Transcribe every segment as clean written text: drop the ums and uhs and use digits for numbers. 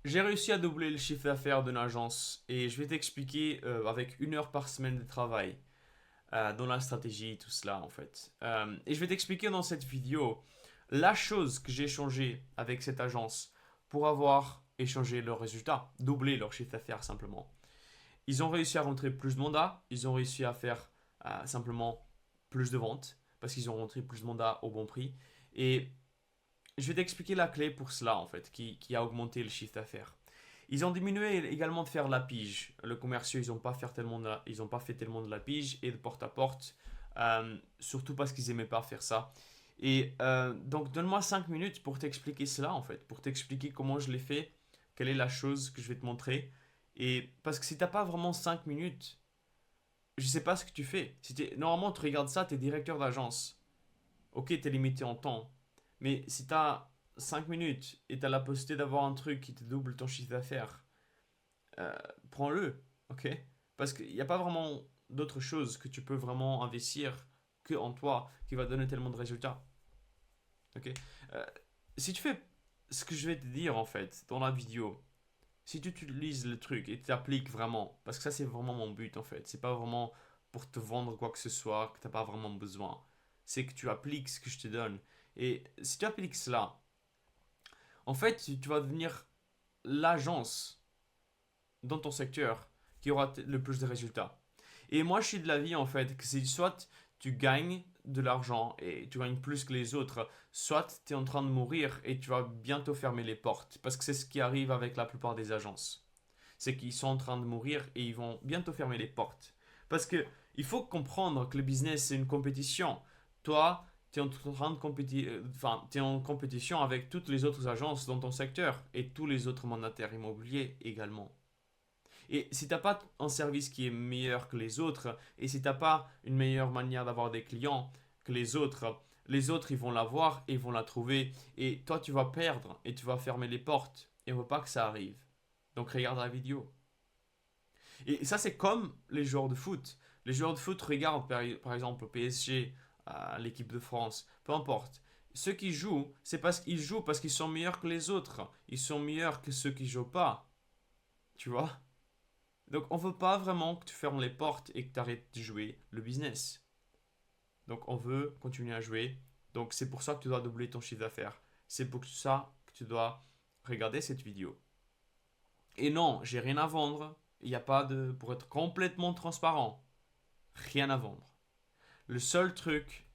J'ai réussi à doubler le chiffre d'affaires d'une agence et je vais t'expliquer avec 1 heure par semaine de travail dans la stratégie, tout cela en fait. Et je vais t'expliquer dans cette vidéo la chose que j'ai changé avec cette agence pour avoir échangé leurs résultats, doubler leur chiffre d'affaires simplement. Ils ont réussi à rentrer plus de mandats, ils ont réussi à faire simplement plus de ventes parce qu'ils ont rentré plus de mandats au bon prix. Et je vais t'expliquer la clé pour cela en fait, qui a augmenté le chiffre d'affaires. Ils ont diminué également de faire la pige. Le commerciaux, ils n'ont pas fait tellement de la pige et de porte à porte, surtout parce qu'ils n'aimaient pas faire ça. Et donc, donne-moi 5 minutes pour t'expliquer cela, en fait, pour t'expliquer comment je l'ai fait, quelle est la chose que je vais te montrer. Et parce que si tu n'as pas vraiment 5 minutes, je ne sais pas ce que tu fais. Normalement, tu regardes ça, tu es directeur d'agence. Ok, tu es limité en temps. Mais si tu as 5 minutes et tu as la possibilité d'avoir un truc qui te double ton chiffre d'affaires, euh, prends-le, ok? Parce qu'il n'y a pas vraiment d'autre chose que tu peux vraiment investir que en toi qui va donner tellement de résultats, ok? Euh, Si tu fais ce que je vais te dire en fait dans la vidéo, si tu utilises le truc et tu t'appliques vraiment, parce que ça c'est vraiment mon but en fait, c'est pas vraiment pour te vendre quoi que ce soit que tu n'as pas vraiment besoin, c'est que tu appliques ce que je te donne. Et si tu appliques cela, en fait tu vas devenir l'agence dans ton secteur qui aura le plus de résultats. Et moi, je suis de l'avis en fait que c'est soit tu gagnes de l'argent et tu gagnes plus que les autres, soit tu es en train de mourir et tu vas bientôt fermer les portes. Parce que c'est ce qui arrive avec la plupart des agences. C'est qu'ils sont en train de mourir et ils vont bientôt fermer les portes. Parce que il faut comprendre que le business c'est une compétition. Toi, tu es en train de t'es en compétition avec toutes les autres agences dans ton secteur et tous les autres mandataires immobiliers également. Et si tu n'as pas un service qui est meilleur que les autres, et si tu n'as pas une meilleure manière d'avoir des clients que les autres ils vont l'avoir et ils vont la trouver. Et toi tu vas perdre et tu vas fermer les portes. Et on ne veut pas que ça arrive. Donc regarde la vidéo. Et ça c'est comme les joueurs de foot. Les joueurs de foot regardent par exemple le PSG, l'équipe de France, peu importe. Ceux qui jouent, c'est parce qu'ils jouent parce qu'ils sont meilleurs que les autres. Ils sont meilleurs que ceux qui jouent pas. Tu vois? Donc on veut pas vraiment que tu fermes les portes et que tu arrêtes de jouer le business. Donc on veut continuer à jouer. Donc c'est pour ça que tu dois doubler ton chiffre d'affaires. C'est pour ça que tu dois regarder cette vidéo. Et non, j'ai rien à vendre. Il n'y a pas de... Pour être complètement transparent, rien à vendre. Le seul truc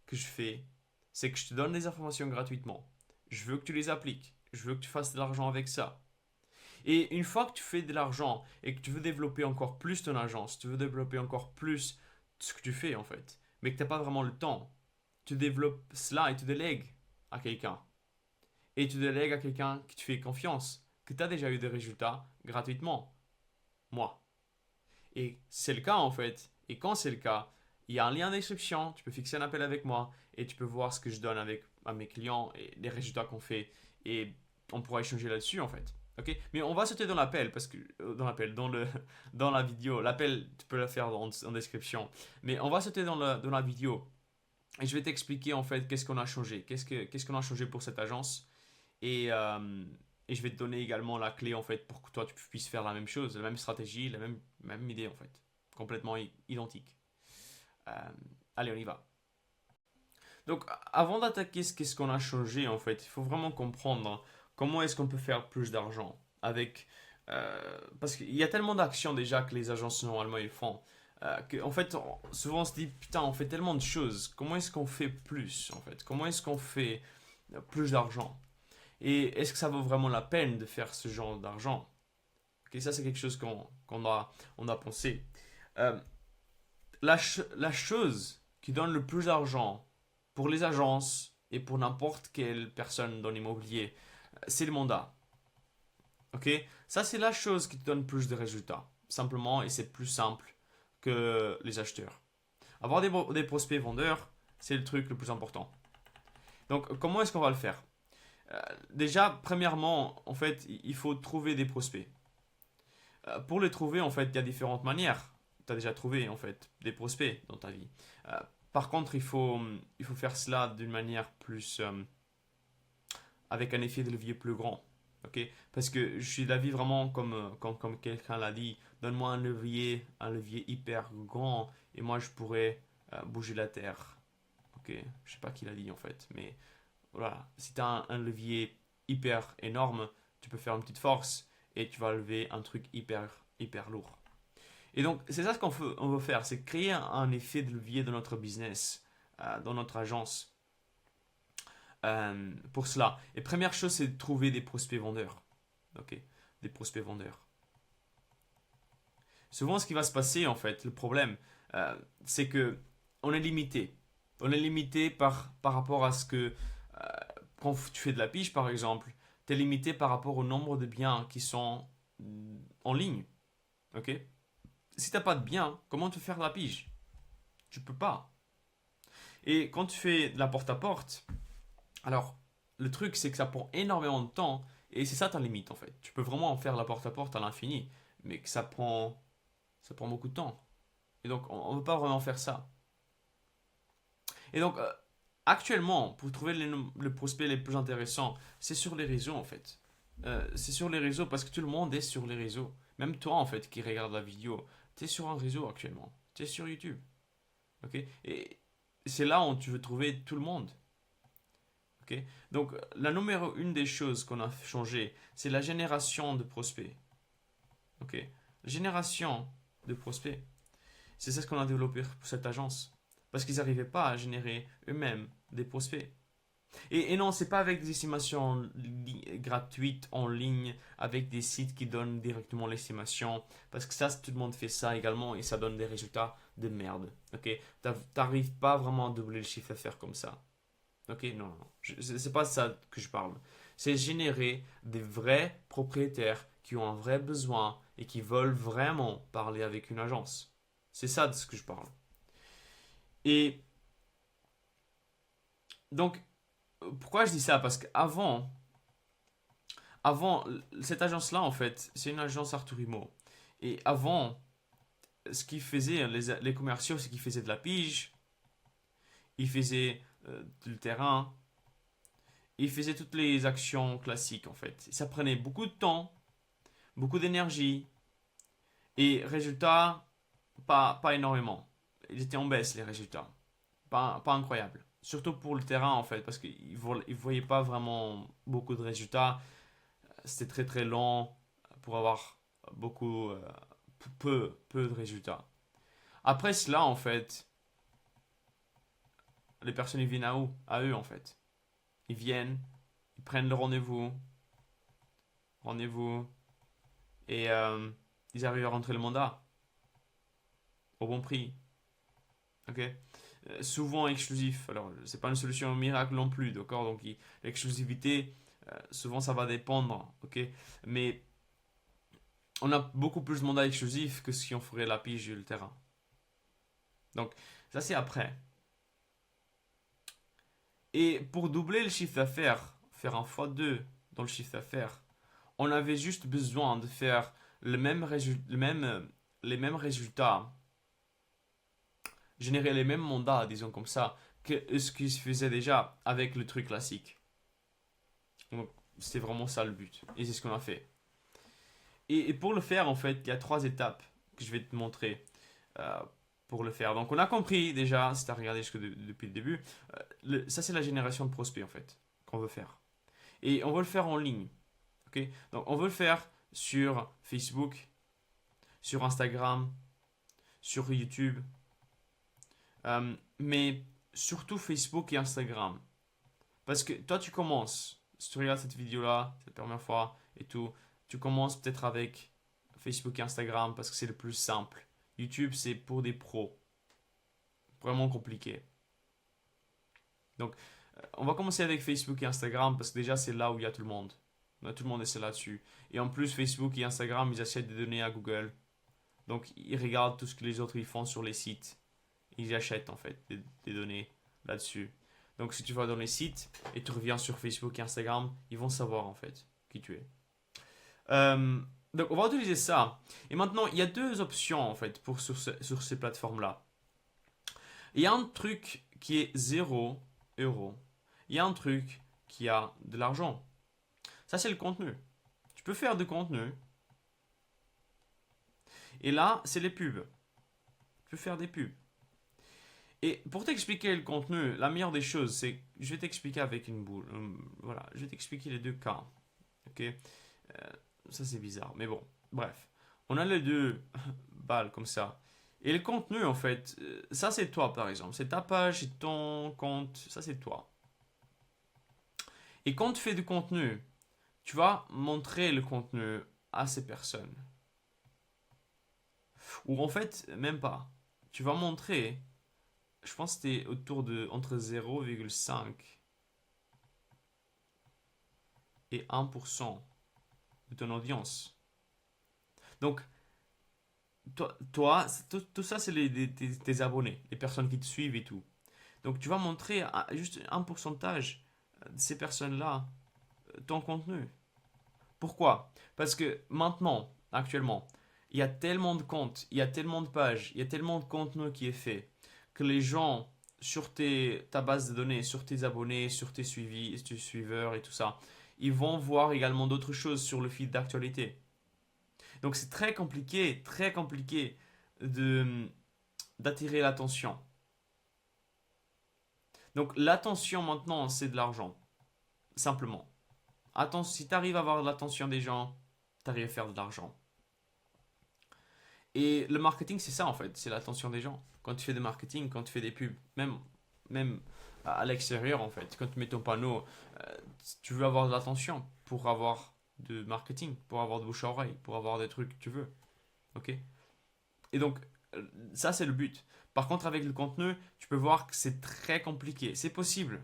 que je fais, c'est que je te donne des informations gratuitement. Je veux que tu les appliques. Je veux que tu fasses de l'argent avec ça. Et une fois que tu fais de l'argent et que tu veux développer encore plus ton agence, tu veux développer encore plus ce que tu fais en fait, mais que tu n'as pas vraiment le temps, tu développes cela et tu délègues à quelqu'un. Et tu délègues à quelqu'un qui te fait confiance, que tu as déjà eu des résultats gratuitement. Moi. Et c'est le cas en fait. Et quand c'est le cas, il y a un lien en description, tu peux fixer un appel avec moi et tu peux voir ce que je donne avec à mes clients et les résultats qu'on fait. Et on pourra échanger là-dessus en fait. Ok. Mais on va sauter dans l'appel parce que dans l'appel, dans la vidéo. L'appel, tu peux le faire en description. Mais on va sauter dans la vidéo et je vais t'expliquer en fait qu'est-ce qu'on a changé, qu'est-ce qu'on a changé pour cette agence et je vais te donner également la clé en fait pour que toi tu puisses faire la même chose, la même stratégie, même idée en fait, complètement identique. Euh, Allez, on y va. Donc avant d'attaquer qu'est-ce qu'on a changé en fait, il faut vraiment comprendre comment est-ce qu'on peut faire plus d'argent avec parce qu'il y a tellement d'actions déjà que les agences normalement ils font. En fait, souvent on se dit putain, on fait tellement de choses. Comment est-ce qu'on fait plus en fait? Comment est-ce qu'on fait plus d'argent? Et est-ce que ça vaut vraiment la peine de faire ce genre d'argent? Ok, ça, c'est quelque chose on a pensé. Euh, la chose qui donne le plus d'argent pour les agences et pour n'importe quelle personne dans l'immobilier, c'est le mandat. Ok. Ça, c'est la chose qui te donne plus de résultats. Simplement, et c'est plus simple que les acheteurs. Avoir des prospects vendeurs, c'est le truc le plus important. Donc, comment est-ce qu'on va le faire? Déjà, premièrement, en fait, il faut trouver des prospects. Pour les trouver, en fait, il y a différentes manières. Tu as déjà trouvé, en fait, des prospects dans ta vie. Euh, Par contre, il faut faire cela d'une manière plus... avec un effet de levier plus grand. Ok. ok? Parce que je suis d'avis vraiment comme quelqu'un l'a dit, donne-moi un levier hyper grand et moi je pourrais bouger la terre, ok? Je sais pas qui l'a dit en fait, mais voilà, si tu as un levier hyper énorme, tu peux faire une petite force et tu vas lever un truc hyper lourd. Et donc, c'est ça ce on veut faire, c'est créer un effet de levier dans notre business, dans notre agence, pour cela. Et première chose, c'est de trouver des prospects vendeurs. Ok, des prospects vendeurs. Souvent, ce qui va se passer, en fait, le problème, c'est que on est limité. On est limité par rapport à ce que, quand tu fais de la pige, par exemple, tu es limité par rapport au nombre de biens qui sont en ligne. Ok? Si tu n'as pas de biens, comment tu faire de la pige? Tu peux pas. Et quand tu fais de la porte-à-porte, alors, le truc, c'est que ça prend énormément de temps, et c'est ça ta limite, en fait. Tu peux vraiment en faire la porte-à-porte à l'infini, mais que ça prend beaucoup de temps. Et donc, on ne veut pas vraiment faire ça. Et donc, actuellement, pour trouver le prospect les plus intéressants, c'est sur les réseaux, en fait. C'est sur les réseaux parce que tout le monde est sur les réseaux. Même toi, en fait, qui regarde la vidéo, tu es sur un réseau actuellement. Tu es sur YouTube. Ok? Et c'est là où tu veux trouver tout le monde. Ok. Donc, la numéro une des choses qu'on a changé, c'est la génération de prospects. Ok. Génération de prospects. C'est ça ce qu'on a développé pour cette agence. Parce qu'ils n'arrivaient pas à générer eux-mêmes des prospects. Et non, c'est pas avec des estimations gratuites en ligne, avec des sites qui donnent directement l'estimation. Parce que ça, tout le monde fait ça également et ça donne des résultats de merde. Ok. T'arrives pas vraiment à doubler le chiffre d'affaires comme ça. Ok, non, non, c'est pas ça que je parle. C'est générer des vrais propriétaires qui ont un vrai besoin et qui veulent vraiment parler avec une agence. C'est ça de ce que je parle. Et donc, pourquoi je dis ça? Parce avant, cette agence-là, en fait, c'est une agence Arthur Imo. Et avant, ce qu'ils faisaient, les commerciaux, c'est qu'ils faisaient de la pige, ils faisaient du terrain, il faisait toutes les actions classiques en fait. Ça prenait beaucoup de temps, beaucoup d'énergie et résultat, pas énormément. Ils étaient en baisse les résultats. Pas incroyable. Surtout pour le terrain en fait, parce qu'ils ne voyaient pas vraiment beaucoup de résultats. C'était très lent pour avoir beaucoup, peu de résultats. Après cela en fait, les personnes ils viennent à où? À eux en fait. Ils viennent, ils prennent le rendez-vous, et ils arrivent à rentrer le mandat au bon prix. Ok. Souvent exclusif. Alors, c'est pas une solution miracle non plus, d'accord? Donc, l'exclusivité, souvent ça va dépendre, ok? Mais on a beaucoup plus de mandats exclusifs que si on ferait la pige et le terrain. Donc, ça c'est après. Et pour doubler le chiffre d'affaires, faire un x2 dans le chiffre d'affaires, on avait juste besoin de faire les mêmes résultats, générer les mêmes mandats, disons comme ça, que ce qui se faisait déjà avec le truc classique. Donc, c'était vraiment ça le but. Et c'est ce qu'on a fait. Et pour le faire, en fait, il y a 3 étapes que je vais te montrer euh, pour le faire. Donc, on a compris déjà, si tu as regardé depuis le début, ça c'est la génération de prospects, en fait, qu'on veut faire. Et on veut le faire en ligne. Ok. Donc, on veut le faire sur Facebook, sur Instagram, sur YouTube, mais surtout Facebook et Instagram. Parce que toi, tu commences, si tu regardes cette vidéo-là, c'est la première fois et tout, tu commences peut-être avec Facebook et Instagram parce que c'est le plus simple. YouTube, c'est pour des pros. Vraiment compliqué. Donc, on va commencer avec Facebook et Instagram parce que déjà, c'est là où il y a tout le monde. Tout le monde est là-dessus. Et en plus, Facebook et Instagram, ils achètent des données à Google. Donc, ils regardent tout ce que les autres ils font sur les sites. Ils achètent en fait des données là-dessus. Donc si tu vas dans les sites et tu reviens sur Facebook et Instagram, ils vont savoir en fait qui tu es. Donc on va utiliser ça. Et maintenant, il y a 2 options en fait sur ces plateformes-là. Il y a un truc qui est 0 euros. Il y a un truc qui a de l'argent. Ça, c'est le contenu. Tu peux faire du contenu. Et là, c'est les pubs. Tu peux faire des pubs. Et pour t'expliquer le contenu, la meilleure des choses, c'est que je vais t'expliquer avec une boule. Voilà, je vais t'expliquer les deux cas. Ok. Ça, c'est bizarre. Mais bon, bref. On a les deux balles comme ça. Et le contenu, en fait, ça, c'est toi, par exemple. C'est ta page, c'est ton compte. Ça, c'est toi. Et quand tu fais du contenu, tu vas montrer le contenu à ces personnes. Ou en fait, même pas. Tu vas montrer, je pense que c'était autour de entre 0,5 et 1% de ton audience. Donc, tout ça, c'est tes abonnés, les personnes qui te suivent et tout. Donc, tu vas montrer juste un pourcentage de ces personnes-là ton contenu. Pourquoi? Parce que maintenant, actuellement, il y a tellement de comptes, il y a tellement de pages, il y a tellement de contenu qui est fait que les gens sur ta base de données, sur tes abonnés, sur tes suivis, tes suiveurs et tout ça, ils vont voir également d'autres choses sur le feed d'actualité. Donc c'est très compliqué de d'attirer l'attention. Donc l'attention maintenant, c'est de l'argent, simplement. Attends, si tu arrives à avoir l'attention des gens, tu arrives à faire de l'argent. Et le marketing, c'est ça en fait, c'est l'attention des gens. Quand tu fais des marketing, quand tu fais des pubs, même à l'extérieur en fait, quand tu mets ton panneau, tu veux avoir de l'attention pour avoir de marketing, pour avoir de bouche à oreille, pour avoir des trucs que tu veux. Ok? Et donc, ça c'est le but. Par contre, avec le contenu, tu peux voir que c'est très compliqué. C'est possible.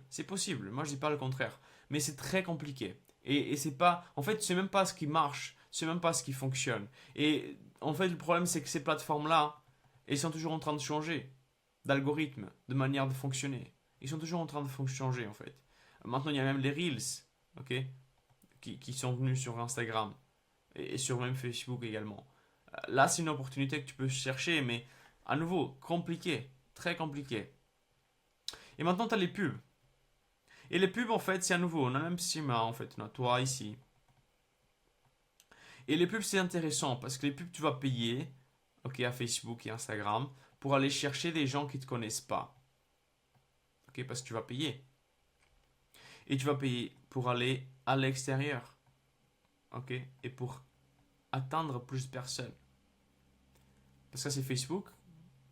Moi, je dis pas le contraire, mais c'est très compliqué. Et c'est pas, en fait, c'est même pas ce qui marche, c'est même pas ce qui fonctionne. Et en fait, le problème, c'est que ces plateformes-là, elles sont toujours en train de changer d'algorithme, de manière de fonctionner. Ils sont toujours en train de changer, en fait. Maintenant, il y a même les Reels, ok, qui sont venus sur Instagram et sur même Facebook également. Là, c'est une opportunité que tu peux chercher, mais à nouveau, compliqué, très compliqué. Et maintenant, tu as les pubs. Et les pubs, en fait, c'est à nouveau, on a même Sima, en fait, on a toi ici. Et les pubs, c'est intéressant parce que les pubs, tu vas payer, ok, à Facebook et Instagram, pour aller chercher des gens qui ne te connaissent pas. Ok, parce que tu vas payer. Et tu vas payer pour aller à l'extérieur. Ok, et pour atteindre plus de personnes. Parce que ça, c'est Facebook,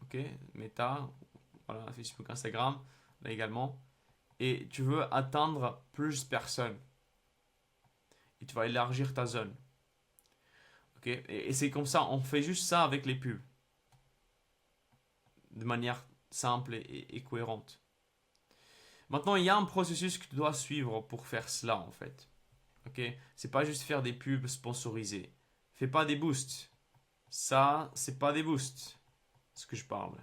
ok, Meta, voilà, Facebook, Instagram, là également. Et tu veux atteindre plus de personnes. Et tu vas élargir ta zone. Ok, et c'est comme ça, on fait juste ça avec les pubs. De manière simple et cohérente. Maintenant, il y a un processus que tu dois suivre pour faire cela en fait. Ok, c'est pas juste faire des pubs sponsorisées. Fais pas des boosts. Ça, c'est pas des boosts. Ce que je parle.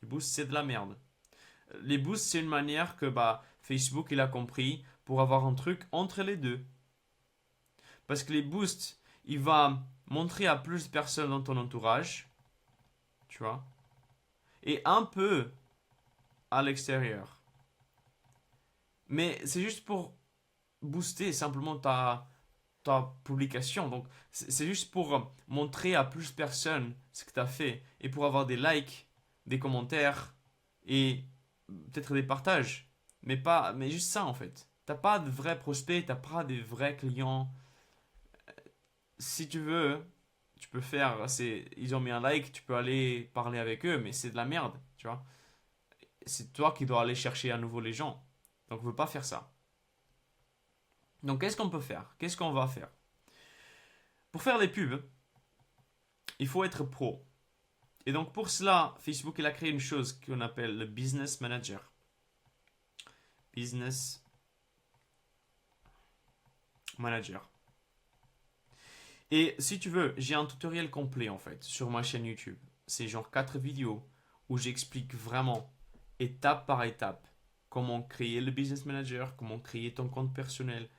Les boosts, c'est de la merde. Les boosts, c'est une manière que Facebook il a compris pour avoir un truc entre les deux. Parce que les boosts, il va montrer à plus de personnes dans ton entourage, tu vois, et un peu à l'extérieur. Mais c'est juste pour booster simplement ta publication. Donc, c'est juste pour montrer à plus de personnes ce que tu as fait et pour avoir des likes, des commentaires et peut-être des partages. Mais juste ça en fait. T'as pas de vrais prospects, t'as pas de vrais clients. Si tu veux, tu peux faire, ils ont mis un like, tu peux aller parler avec eux, mais c'est de la merde, tu vois. C'est toi qui dois aller chercher à nouveau les gens. Donc, on ne veut pas faire ça. Donc, qu'est-ce qu'on peut faire? Qu'est-ce qu'on va faire? Pour faire des pubs, il faut être pro. Et donc, pour cela, Facebook il a créé une chose qu'on appelle le Business Manager. Business Manager. Et si tu veux, j'ai un tutoriel complet en fait sur ma chaîne YouTube. C'est genre 4 vidéos où j'explique vraiment étape par étape comment créer le business manager, comment créer ton compte personnel,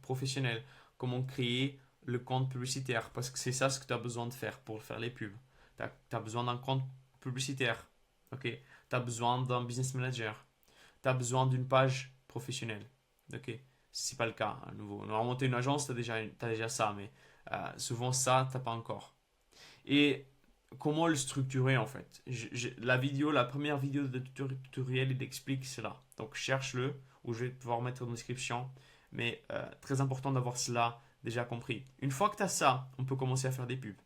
professionnel, comment créer le compte publicitaire parce que c'est ça ce que tu as besoin de faire pour faire les pubs. Tu as besoin d'un compte publicitaire, ok? Tu as besoin d'un business manager, tu as besoin d'une page professionnelle, ok? si c'est pas le cas, à nouveau. Normalement, tu es une agence, t'as déjà ça, mais souvent ça, t'as pas encore. Et comment le structurer en fait? La vidéo, la première vidéo de tutoriel, il explique cela. Donc cherche-le, ou je vais pouvoir mettre en description. Mais très important d'avoir cela déjà compris. Une fois que tu as ça, on peut commencer à faire des pubs.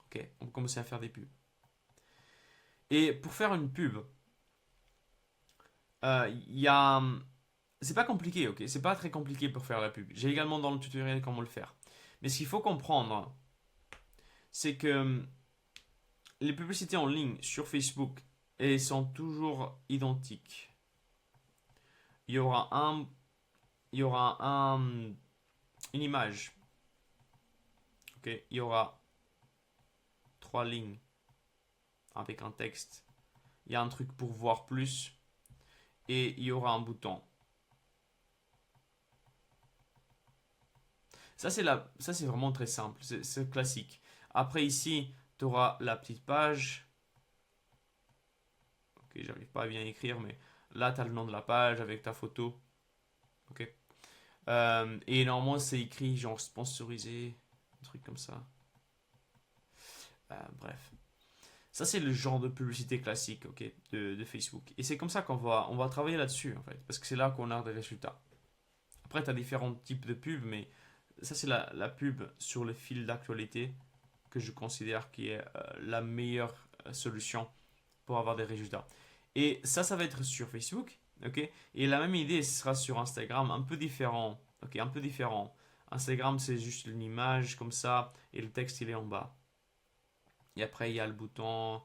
Ok, on peut commencer à faire des pubs. Et pour faire une pub, il y a. C'est pas compliqué, ok? C'est pas très compliqué pour faire la pub. J'ai également dans le tutoriel comment le faire. Mais ce qu'il faut comprendre, c'est que les publicités en ligne sur Facebook, elles sont toujours identiques. Il y aura il y aura une image. Ok, il y aura 3 lignes avec un texte. Il y a un truc pour voir plus et il y aura un bouton. Ça c'est vraiment très simple, c'est classique. Après ici, tu auras la petite page. Ok, j'arrive pas à bien écrire, mais là tu as le nom de la page avec ta photo. Ok. Et normalement c'est écrit genre sponsorisé, un truc comme ça. Bref. Ça, c'est le genre de publicité classique, ok, de Facebook. Et c'est comme ça on va travailler là-dessus, en fait, parce que c'est là qu'on a des résultats. Après, tu as différents types de pubs, mais ça, c'est la pub sur le fil d'actualité que je considère qui est la meilleure solution pour avoir des résultats. Et ça va être sur Facebook, ok. Et la même idée sera sur Instagram, un peu différent, ok, un peu différent. Instagram, c'est juste une image comme ça, et le texte, il est en bas. Et après, il y a le bouton,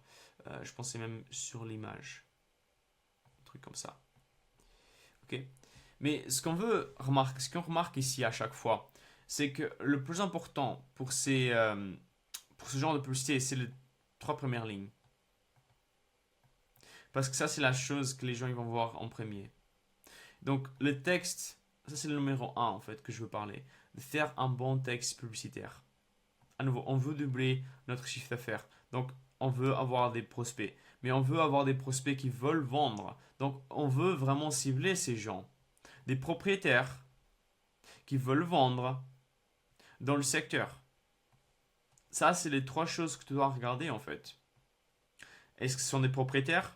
je pensais même sur l'image. Un truc comme ça. Ok. Mais ce qu'on remarque ici à chaque fois, c'est que le plus important pour ce genre de publicité, c'est les 3 premières lignes. Parce que ça, c'est la chose que les gens ils vont voir en premier. Donc, le texte, ça c'est le numéro 1 en fait que je veux parler. De faire un bon texte publicitaire. À nouveau, on veut doubler notre chiffre d'affaires. Donc, on veut avoir des prospects. Mais on veut avoir des prospects qui veulent vendre. Donc, on veut vraiment cibler ces gens. Des propriétaires qui veulent vendre dans le secteur. Ça, c'est les 3 choses que tu dois regarder en fait. Est-ce que ce sont des propriétaires?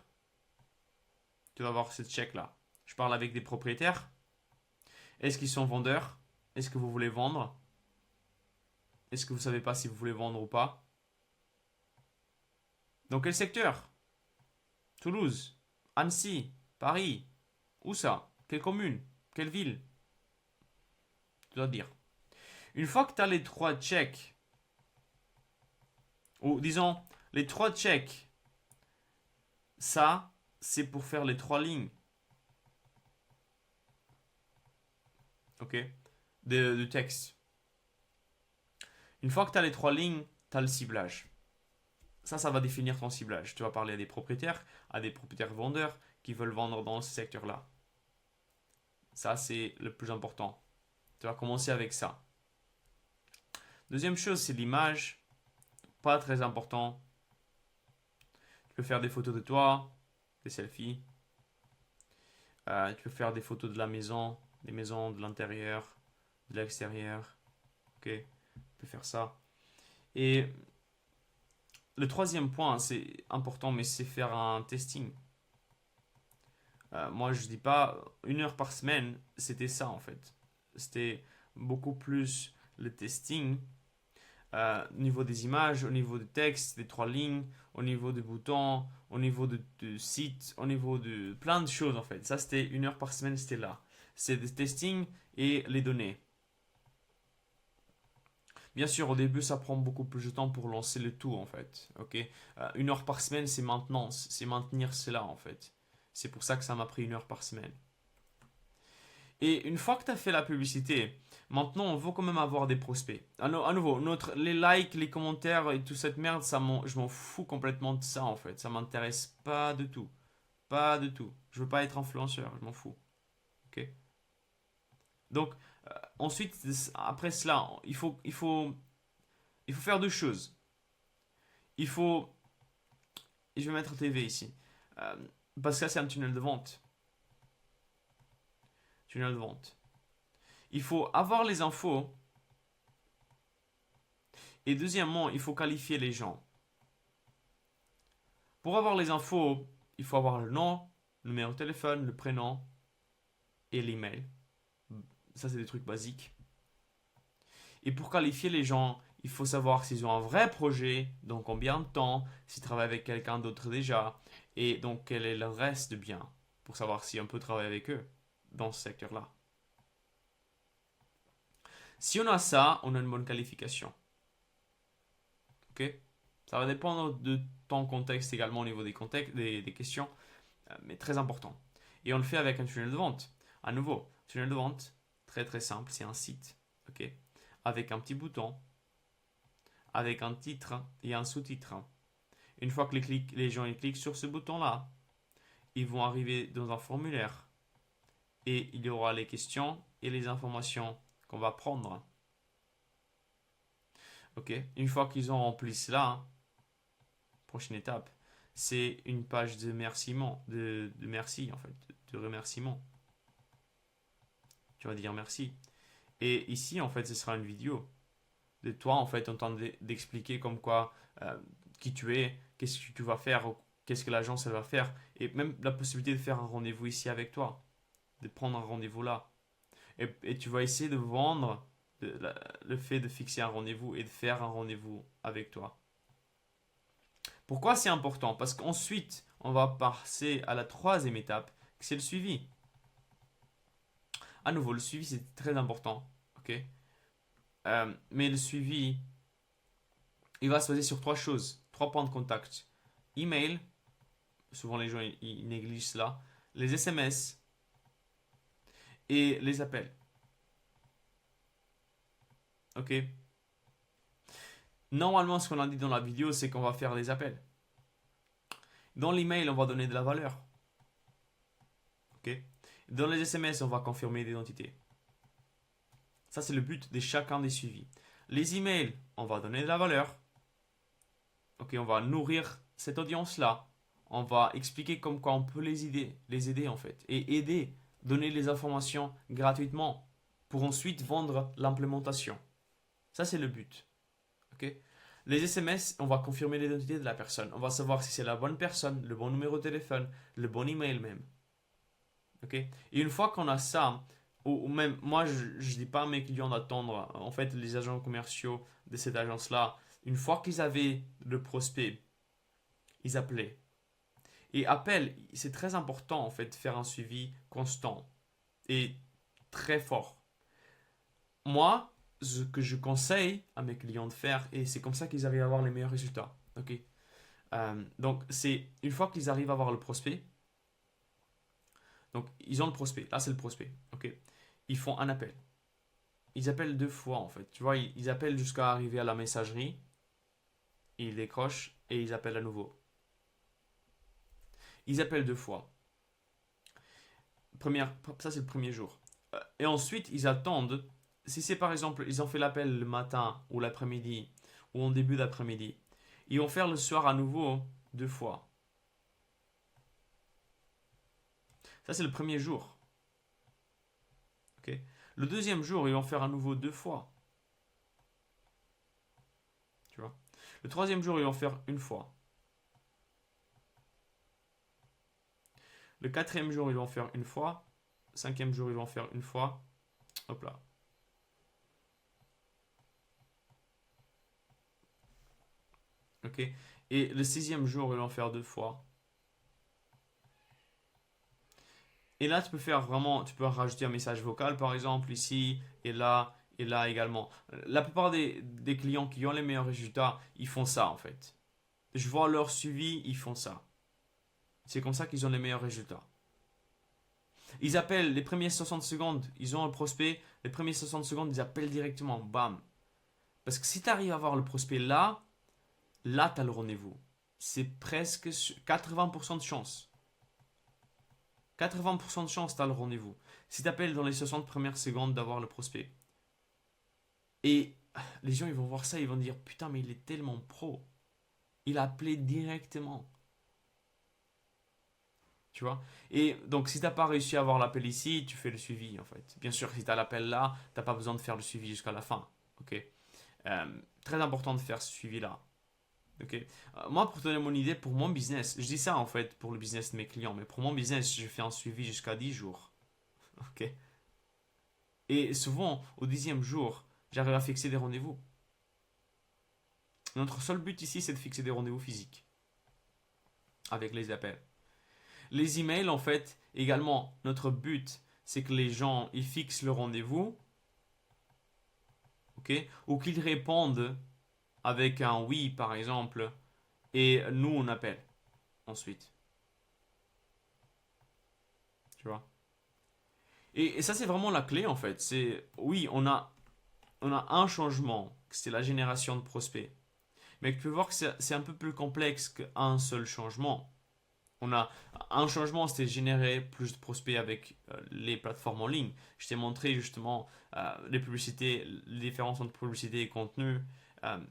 Tu dois avoir cette check-là. Je parle avec des propriétaires. Est-ce qu'ils sont vendeurs? Est-ce que vous voulez vendre? Est-ce que vous ne savez pas si vous voulez vendre ou pas? Dans quel secteur? Toulouse, Annecy, Paris. Où ça? Quelle commune? Quelle ville? Tu dois dire. Une fois que tu as les 3 checks, ou disons les 3 checks, ça, c'est pour faire les 3 lignes. Ok? De texte. Une fois que tu as les 3 lignes, tu as le ciblage. Ça va définir ton ciblage. Tu vas parler à des propriétaires vendeurs qui veulent vendre dans ce secteur-là. Ça, c'est le plus important. Tu vas commencer avec ça. Deuxième chose, c'est l'image. Pas très important. Tu peux faire des photos de toi, des selfies. Tu peux faire des photos de la maison, des maisons de l'intérieur, de l'extérieur. Ok, tu peux faire ça. Et le troisième point, c'est important, mais c'est faire un testing. Moi, je dis pas 1 heure par semaine, c'était ça en fait. C'était beaucoup plus le testing au niveau des images, au niveau du texte, des 3 lignes, au niveau des boutons, au niveau de site, au niveau de plein de choses en fait. Ça, c'était 1 heure par semaine, c'était là. C'est le testing et les données. Bien sûr, au début, ça prend beaucoup plus de temps pour lancer le tout en fait. Ok, 1 heure par semaine, c'est maintenance, c'est maintenir cela en fait. C'est pour ça que ça m'a pris 1 heure par semaine. Et une fois que tu as fait la publicité, maintenant on veut quand même avoir des prospects. À nouveau, les likes, les commentaires et toute cette merde, je m'en fous complètement de ça en fait. Ça m'intéresse pas du tout. Pas du tout. Je veux pas être influenceur, je m'en fous. Ok. Donc, ensuite, après cela, il faut faire 2 choses. Il faut. Et je vais mettre TV ici. Parce que ça, c'est un tunnel de vente. tunnel de vente. Il faut avoir les infos. Et deuxièmement, il faut qualifier les gens. Pour avoir les infos, il faut avoir le nom, le numéro de téléphone, le prénom et l'email. Ça, c'est des trucs basiques. Et pour qualifier les gens, il faut savoir s'ils ont un vrai projet, dans combien de temps, s'ils travaillent avec quelqu'un d'autre déjà, et donc quel est le reste de bien, pour savoir si on peut travailler avec eux dans ce secteur-là. Si on a ça, on a une bonne qualification. Ok? Ça va dépendre de ton contexte également au niveau des questions, mais très important. Et on le fait avec un tunnel de vente. À nouveau, tunnel de vente, très très simple, c'est un site, ok, avec un petit bouton, avec un titre et un sous-titre. Une fois que les gens cliquent sur ce bouton-là, ils vont arriver dans un formulaire et il y aura les questions et les informations qu'on va prendre. Ok, une fois qu'ils ont rempli cela, prochaine étape, c'est une page de remerciement, de merci en fait, de remerciement. Tu vas dire merci. Et ici, en fait, ce sera une vidéo de toi, en fait, en train d'expliquer comme quoi, qui tu es, qu'est-ce que tu vas faire, qu'est-ce que l'agence elle va faire, et même la possibilité de faire un rendez-vous ici avec toi, de prendre un rendez-vous là. Et tu vas essayer de vendre le fait de fixer un rendez-vous et de faire un rendez-vous avec toi. Pourquoi c'est important? Parce qu'ensuite, on va passer à la troisième étape, qui c'est le suivi. À nouveau, le suivi c'est très important, ok? Mais le suivi, il va se baser sur trois choses, trois points de contact. Email, souvent les gens ils négligent cela, les SMS et les appels. Ok? Normalement, ce qu'on a dit dans la vidéo, c'est qu'on va faire des appels. Dans l'email, on va donner de la valeur. Ok? Dans les SMS, on va confirmer l'identité. Ça, c'est le but de chacun des suivis. Les emails, on va donner de la valeur. Ok, on va nourrir cette audience-là. On va expliquer comme quoi on peut les aider en fait. Et aider, donner les informations gratuitement pour ensuite vendre l'implémentation. Ça, c'est le but. Ok? Les SMS, on va confirmer l'identité de la personne. On va savoir si c'est la bonne personne, le bon numéro de téléphone, le bon email même. Ok? Et une fois qu'on a ça, ou même, moi, je ne dis pas à mes clients d'attendre, en fait, les agents commerciaux de cette agence-là, une fois qu'ils avaient le prospect, ils appelaient. Et appel, c'est très important, en fait, de faire un suivi constant et très fort. Moi, ce que je conseille à mes clients de faire, et c'est comme ça qu'ils arrivent à avoir les meilleurs résultats. Ok? Donc, c'est une fois qu'ils arrivent à avoir le prospect, donc ils ont le prospect, là c'est le prospect, ok? Ils font un appel. Ils appellent deux fois en fait, tu vois, ils appellent jusqu'à arriver à la messagerie, ils décrochent et ils appellent à nouveau. Ils appellent deux fois. Ça c'est le premier jour. Et ensuite ils attendent, si c'est par exemple, ils ont fait l'appel le matin ou l'après-midi ou en début d'après-midi, ils vont faire le soir à nouveau deux fois. Ça c'est le premier jour. Ok. Le deuxième jour, ils vont faire à nouveau deux fois. Tu vois. Le troisième jour, ils vont faire une fois. Le quatrième jour, ils vont faire une fois. Cinquième jour, ils vont faire une fois. Hop là. Ok. Et le sixième jour, ils vont faire deux fois. Et là, tu peux faire vraiment, tu peux rajouter un message vocal, par exemple, ici et là également. La plupart des clients qui ont les meilleurs résultats, ils font ça en fait. Je vois leur suivi, ils font ça. C'est comme ça qu'ils ont les meilleurs résultats. Ils appellent les premières 60 secondes, ils ont un prospect, les premières 60 secondes, ils appellent directement, bam. Parce que si tu arrives à avoir le prospect là, là tu as le rendez-vous. C'est presque 80% de chance. 80% de chance, tu as le rendez-vous. Si tu appelles dans les 60 premières secondes d'avoir le prospect. Et les gens, ils vont voir ça, ils vont dire, putain, mais il est tellement pro. Il a appelé directement. Tu vois? Et donc, si tu n'as pas réussi à avoir l'appel ici, tu fais le suivi, en fait. Bien sûr, si tu as l'appel là, tu n'as pas besoin de faire le suivi jusqu'à la fin. Ok? Très important de faire ce suivi-là. Ok? Moi, pour te donner mon idée, pour mon business, je dis ça en fait pour le business de mes clients, mais pour mon business, je fais un suivi jusqu'à 10 jours. Ok? Et souvent, au 10e jour, j'arrive à fixer des rendez-vous. Notre seul but ici, c'est de fixer des rendez-vous physiques avec les appels. Les emails, en fait, également, notre but, c'est que les gens ils fixent le rendez-vous, ok, ou qu'ils répondent avec un oui, par exemple, et nous, on appelle ensuite. Tu vois? Et ça, c'est vraiment la clé, en fait. C'est, oui, on a un changement, c'est la génération de prospects. Mais tu peux voir que c'est un peu plus complexe qu'un seul changement. On a un changement, c'était générer plus de prospects avec les plateformes en ligne. Je t'ai montré justement les publicités, les différences entre publicité et contenu.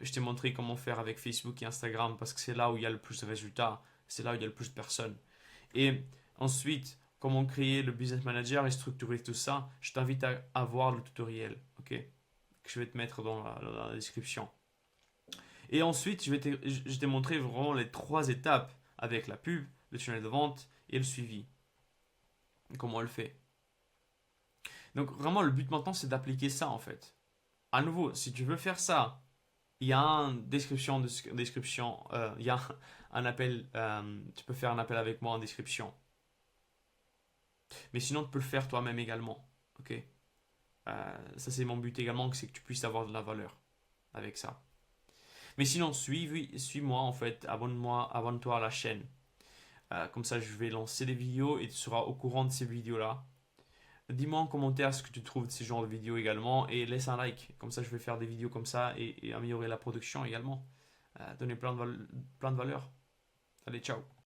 Je t'ai montré comment faire avec Facebook et Instagram parce que c'est là où il y a le plus de résultats, c'est là où il y a le plus de personnes. Et ensuite, comment créer le business manager et structurer tout ça, je t'invite à voir le tutoriel, ok, que je vais te mettre dans la description. Et ensuite, je t'ai montré vraiment les 3 étapes avec la pub, le tunnel de vente et le suivi. Comment on le fait. Donc vraiment, le but maintenant, c'est d'appliquer ça en fait. À nouveau, si tu veux faire ça, il y a une description, il y a un appel, tu peux faire un appel avec moi en description. Mais sinon, tu peux le faire toi-même également. Ok. Ça, c'est mon but également, c'est que tu puisses avoir de la valeur avec ça. Mais sinon, suis-moi en fait, abonne-toi à la chaîne. Comme ça, je vais lancer des vidéos et tu seras au courant de ces vidéos-là. Dis-moi en commentaire ce que tu trouves de ces genres de vidéos également et laisse un like. Comme ça, je vais faire des vidéos comme ça et améliorer la production également. Donner plein de valeur. Allez, ciao.